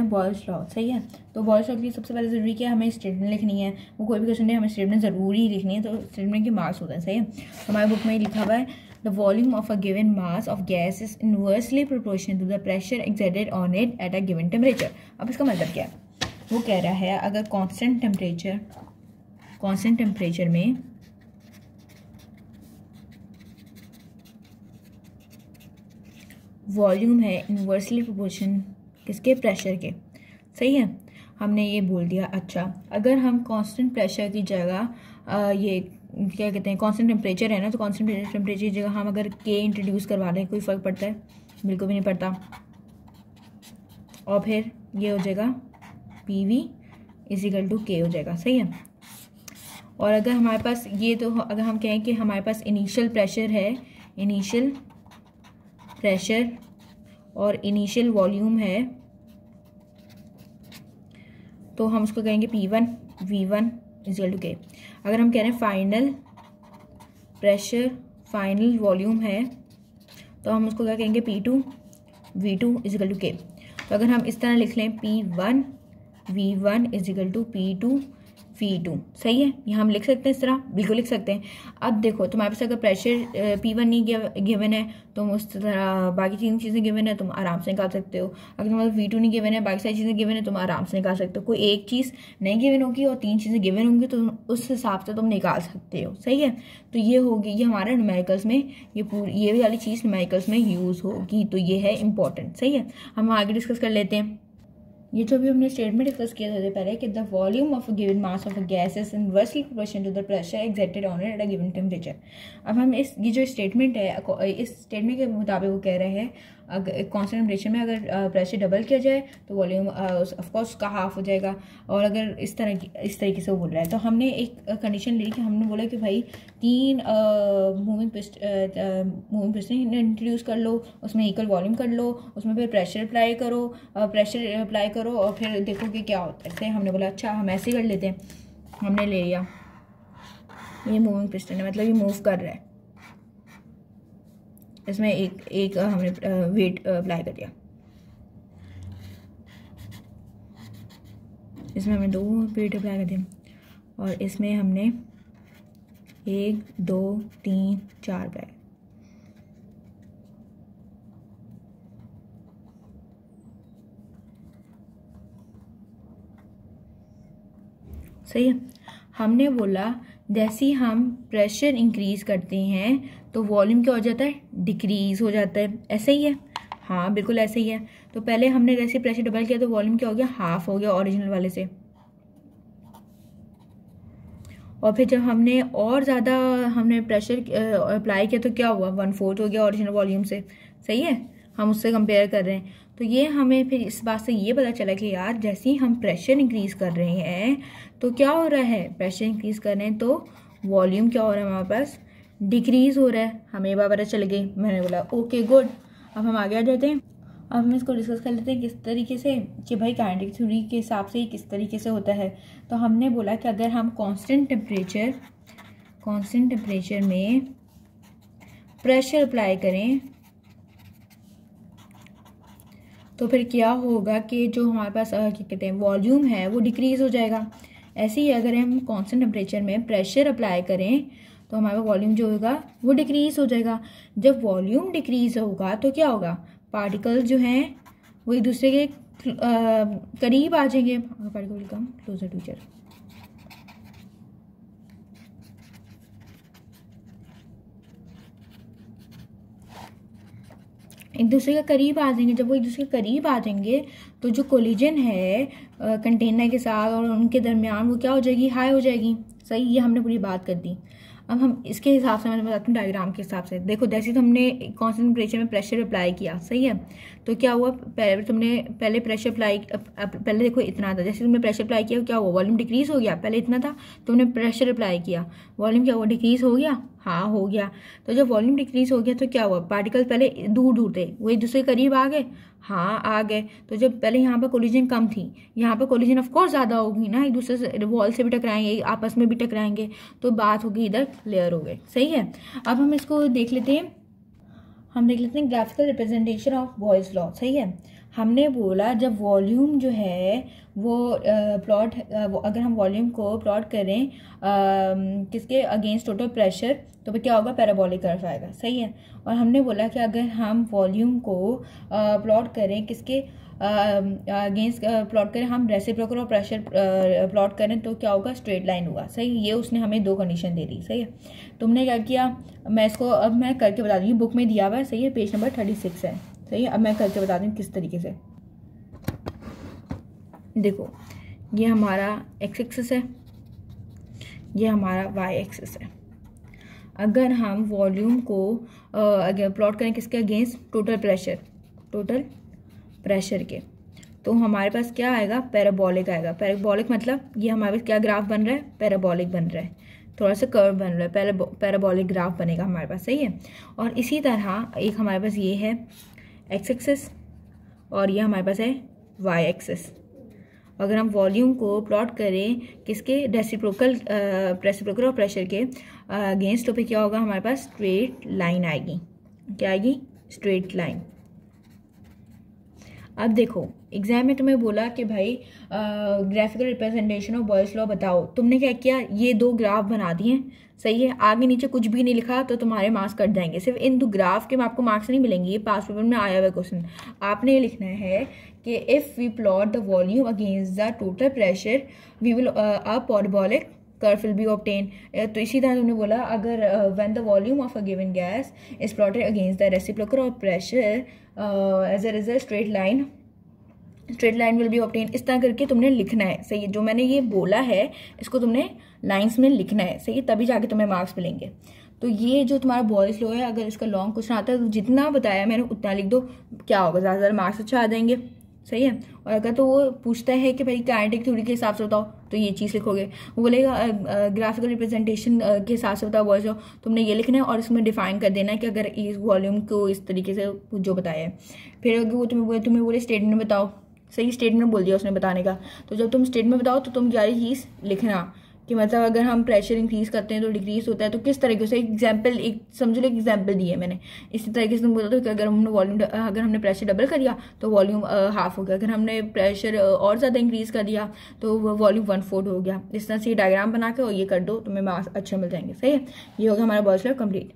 Boyle's law, सही है। तो बॉयल्स लॉ के लिए सबसे पहले ज़रूरी क्या है, हमें स्टेटमेंट लिखनी है। वो कोई भी क्वेश्चन है हमें स्टेटमेंट ज़रूरी लिखनी है, तो स्टेटमेंट के मार्क्स होते हैं, सही है। हमारे बुक में लिखा हुआ है the volume of a given mass of gas is inversely proportional to the pressure exerted on it at a given temperature. अब इसका मतलब क्या है, वो कह रहा है अगर कांस्टेंट टेम्परेचर में वॉल्यूम है इनवर्सली प्रोपोर्शन किसके, प्रेशर के, सही है। हमने ये बोल दिया। अच्छा, अगर हम कांस्टेंट प्रेशर की जगह ये क्या कहते हैं, कांस्टेंट टेम्परेचर है ना, तो कांस्टेंट टेम्परेचर की जगह हम अगर के इंट्रोड्यूस करवा दें, कोई फ़र्क पड़ता है? बिल्कुल भी नहीं पड़ता। और फिर ये हो जाएगा PV इजिकल टू के हो जाएगा, सही है। और अगर हमारे पास ये, तो अगर हम कहें कि हमारे पास इनिशियल प्रेशर है, इनिशियल प्रेशर और इनिशियल वॉल्यूम है, तो हम उसको कहेंगे P1 V1 इजिकल टू के। अगर हम कह रहे हैं फाइनल प्रेशर फाइनल वॉल्यूम है, तो हम उसको क्या कहेंगे P2 V2 इजिकल टू के। तो अगर हम इस तरह लिख लें P1 V1 is equal to P2 V2, सही है। यहाँ हम लिख सकते हैं इस तरह, बिल्कुल लिख सकते हैं। अब देखो तुम्हारे पास अगर प्रेशर P1 नहीं गिवन है, तुम उस तरह बाकी तीन चीज़ें गिवन है, तुम आराम से निकाल सकते हो। अगर तुम्हारे पास V2 नहीं गिवन है, बाकी सारी चीज़ें गिवन है, तुम आराम से निकाल सकते हो। कोई एक चीज़ नहीं गिवन होगी और तीन चीज़ें गिवन होंगी, तो उस हिसाब से तुम निकाल सकते हो, सही है। तो ये होगी, ये हमारा न्यूमेरिकल्स में ये वाली चीज़ न्यूमेरिकल्स में यूज़ होगी, तो ये है इंपॉर्टेंट, सही है। हम आगे डिस्कस कर लेते हैं। ये जो भी हमने स्टेटमेंट डिस्कस किया था पहले कि the volume of a given mass of a gas is inversely proportional to the pressure exerted on it at a given temperature. अब हम ये जो स्टेटमेंट है, इस स्टेटमेंट के मुताबिक वो कह रहे हैं अगर कांस्टेंट टेम्परेचर में अगर प्रेशर डबल किया जाए तो वॉल्यूम ऑफकोर्स उसका हाफ हो जाएगा। और अगर इस तरीके से वो बोल रहा है, तो हमने एक कंडीशन ली कि हमने बोला कि भाई 3 मूविंग पिस्टन इंट्रोड्यूस कर लो, उसमें इक्वल वॉल्यूम कर लो, उसमें फिर प्रेशर अप्लाई करो और फिर देखो कि क्या होता है। ऐसे हमने बोला अच्छा हम ऐसे कर लेते हैं। हमने ले लिया ये मूविंग पिस्टन है, मतलब ये मूव कर रहा है, इसमें एक हमने वेट अप्लाई कर दिया, इसमें हमने 2 वेट अप्लाई कर दिया और इसमें हमने 1 2 3 4 अप्लाई। सही है। हमने बोला जैसे ही हम प्रेशर इंक्रीज करते हैं तो वॉल्यूम क्या हो जाता है, डिक्रीज हो जाता है, ऐसे ही है। हाँ बिल्कुल ऐसे ही है। तो पहले हमने जैसे प्रेशर डबल किया तो वॉल्यूम क्या हो गया, हाफ हो गया ओरिजिनल वाले से। और फिर जब हमने और ज़्यादा हमने प्रेशर अप्लाई किया तो क्या हुआ, 1/4 हो गया ओरिजिनल वॉल्यूम से, सही है। हम उससे कंपेयर कर रहे हैं, तो ये हमें फिर इस बात से ये पता चला कि यार जैसे ही हम प्रेशर इंक्रीज कर रहे हैं तो क्या हो रहा है, प्रेशर इंक्रीज कर रहे हैं तो वॉल्यूम क्या हो रहा है हमारे पास, डिक्रीज हो रहा है। हमें ये बात पता चल गई। मैंने बोला ओके गुड। अब हम आगे आ जाते हैं। अब हम इसको डिस्कस कर लेते हैं किस तरीके से कि भाई काइनेटिक थ्योरी के हिसाब से किस तरीके से होता है। तो हमने बोला कि अगर हम कांस्टेंट टेम्परेचर में प्रेशर अप्लाई करें तो फिर क्या होगा कि जो हमारे पास क्या कहते हैं वॉल्यूम है वो डिक्रीज हो जाएगा। ऐसे ही अगर हम कांस्टेंट टेम्परेचर में प्रेशर अप्लाई करें तो हमारा वॉल्यूम जो होगा वो डिक्रीज हो जाएगा। जब वॉल्यूम डिक्रीज होगा तो क्या होगा, पार्टिकल जो हैं वो एक दूसरे के करीब आ जाएंगे। Particle will come closer to each other. एक दूसरे के करीब आ जाएंगे। जब वो एक दूसरे के करीब आ जाएंगे तो जो कोलिजन है कंटेनर के साथ और उनके दरमियान वो क्या हो जाएगी, हाई हो जाएगी। सही, ये हमने पूरी बात कर दी। अब हम इसके हिसाब से मैं बताती हूँ डायग्राम के हिसाब से। देखो जैसे हमने कांस्टेंट टेम्परेचर में प्रेशर अप्लाई किया, सही है, तो क्या हुआ, पहले प्रेशर अप्लाई, पहले देखो इतना था, जैसे तुमने प्रेशर अप्लाई किया क्या हुआ, वॉल्यूम डिक्रीज हो गया। पहले इतना था, तुमने प्रेशर अप्लाई किया, वॉल्यूम क्या हुआ, डिक्रीज हो गया। हाँ हो गया। तो जब वॉल्यूम डिक्रीज हो गया तो क्या हुआ, पार्टिकल पहले दूर दूर थे वो एक दूसरे के करीब आ गए। हाँ आ गए। तो जब पहले यहाँ पर कोलिजन कम थी, यहाँ पर कोलिजन ऑफ कोर्स ज़्यादा होगी ना, एक दूसरे से वॉल से भी टकराएंगे, आपस में भी टकराएंगे, तो बात होगी इधर लेयर हो गए। सही है। अब हम इसको देख लेते हैं, graphical representation of Boyle's law. सही है। हमने बोला जब वॉल्यूम जो है वो प्लॉट, अगर हम वॉल्यूम को प्लॉट करें किसके अगेंस्ट टोटल प्रेशर, तो फिर क्या होगा, पैराबोलिक कर्व आएगा, सही है। और हमने बोला कि अगर हम वॉल्यूम को प्लॉट करें किसके अगेंस्ट प्लॉट करें, हम रेसिप्रोकल और प्रेशर प्लॉट करें तो क्या होगा, स्ट्रेट लाइन होगा, सही। ये उसने हमें दो कंडीशन दे दी, सही है। तुमने क्या किया, मैं इसको अब मैं करके बता दूँगी, बुक में दिया हुआ है, सही है, पेज नंबर 36 है, सही है। अब मैं करके बता दूँ किस तरीके से। देखो ये हमारा एक्स एक्सिस है, ये हमारा वाई एक्सिस है। अगर हम वॉल्यूम को अगर प्लॉट करें किसके अगेंस्ट, टोटल प्रेशर के, तो हमारे पास क्या आएगा, पैराबोलिक आएगा। पैराबोलिक मतलब ये हमारे पास क्या ग्राफ बन रहा है, पैराबोलिक बन रहा है, थोड़ा सा कर्व बन रहा है, पैराबोलिक ग्राफ बनेगा हमारे पास, सही है। और इसी तरह एक हमारे पास ये है एक्स एक्सिस और ये हमारे पास है वाई एक्सिस। अगर हम वॉल्यूम को प्लॉट करें किसके, रेसिप्रोकल और प्रेशर के अगेंस्ट, तो फिर क्या होगा, हमारे पास स्ट्रेट लाइन आएगी। क्या आएगी, स्ट्रेट लाइन। अब देखो एग्जाम में तुम्हें बोला कि भाई graphical representation of Boyle's law बताओ, तुमने क्या किया, ये दो ग्राफ बना दिए, सही है। आगे नीचे कुछ भी नहीं लिखा तो तुम्हारे मार्क्स कट जाएंगे। सिर्फ इन दो ग्राफ के आपको मार्क्स नहीं मिलेंगे, ये पास पेपर में आया हुआ क्वेश्चन। आपने ये लिखना है कि if we plot the volume against the total pressure we will a parabolic curve will be obtain. तो इसी तरह तुमने बोला अगर when the volume of a given gas is plotted against the reciprocal of pressure as a result straight line will be obtain. इस तरह करके तुमने लिखना है, सही है। जो मैंने ये बोला है इसको तुमने लाइंस में लिखना है, सही है, तभी जाके तुम्हें मार्क्स मिलेंगे। तो ये जो तुम्हारा बॉयल्स लॉ है, अगर इसका लॉन्ग क्वेश्चन आता है तो जितना बताया मैंने उतना लिख दो, क्या होगा, ज़्यादा ज़्यादा मार्क्स अच्छा आ जाएंगे, सही है। और अगर तो वो पूछता है कि भाई काइनेटिक थ्योरी के हिसाब से बताओ, तो ये चीज़ लिखोगे। वो बोलेगा ग्राफिकल रिप्रेजेंटेशन के हिसाब से बताओ बॉयल्स लॉ, तुमने ये लिखना है और इसमें डिफाइन कर देना है कि अगर इस वॉल्यूम को इस तरीके से जो बताया है। फिर अगर वो तुम्हें बोले स्टेटमेंट बताओ, सही, स्टेटमेंट बोल दिया उसने बताने का, तो जब तुम स्टेटमेंट बताओ तो तुम क्या चीज़ लिखना कि मतलब अगर हम प्रेशर इंक्रीज करते हैं तो डिक्रीज होता है, तो किस तरीके से एग्जाम्पल, एक समझ लो एग्जाम्पल दी है मैंने, इसी तरीके से तुम बोलते हो कि अगर हमने प्रेशर डबल कर दिया तो वॉल्यूम हाफ हो गया, अगर हमने प्रेशर और ज़्यादा इंक्रीज कर दिया तो वॉल्यूम 1/4 हो गया। इस तरह से डायग्राम बना के और ये कर दो, तुम्हें मार्क्स अच्छे मिल जाएंगे, सही है। ये होगा हमारा बॉयल्स लॉ कंप्लीट।